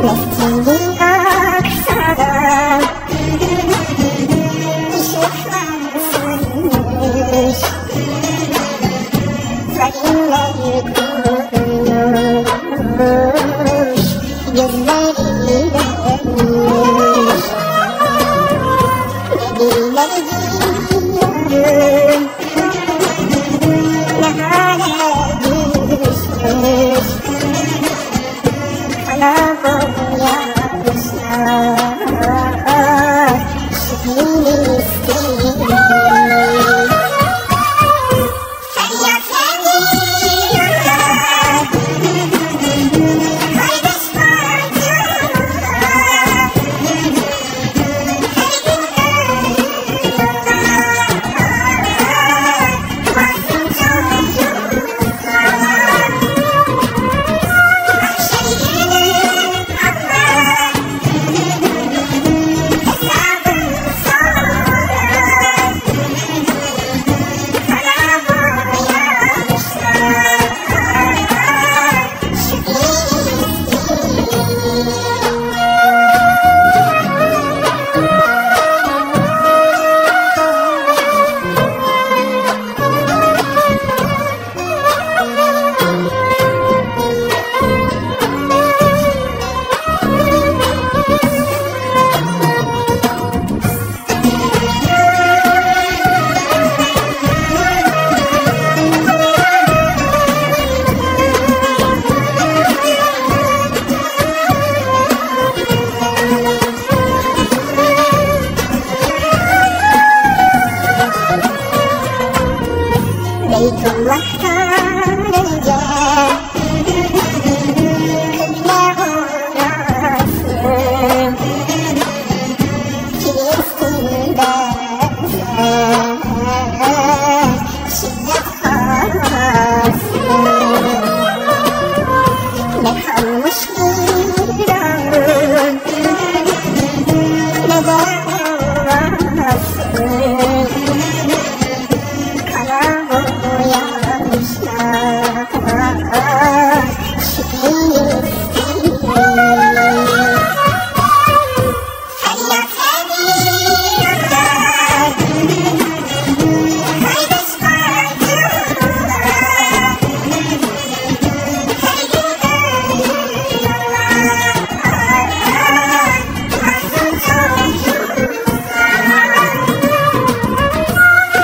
Nefsinin aksadan ışıklar sönmüş, zalimler kurulmuş, gözleri dönmüş. Nebiler giyiyorum, ne hale düşmüş, kana boyamışlar şu Filistin'i. Feryat veriyorlar, kardeş bacılar, her gün ölüyorlar masum çocuklar. Mahşer günü Allah hesabını sorar, kana boyamışlar şu Beytullah'tan önce kıble orası, Filistin'de şiddet havası. Ne kalmış İran'ın ne de Allah'sı, kana boyamışlar şu Filistin'i. Feryat veriyorlar, kardeş bacılar, her gün ölüyorlar masum çocuklar.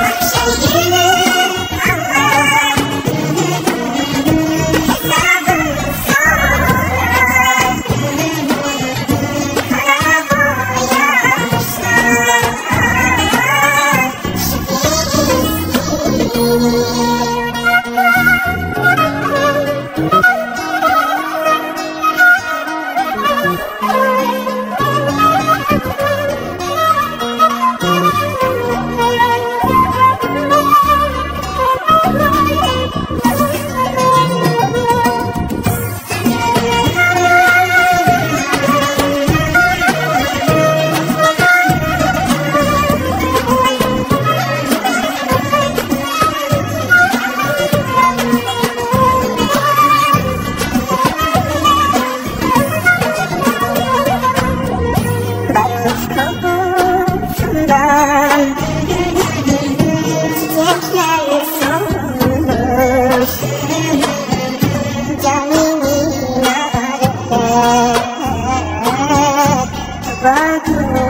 Mahşer günü Allah hesabını sorar, kana boyamışlar şu Filistin'i. Barış kokusundan çiçekler solmuş, cami minarede bakıyor.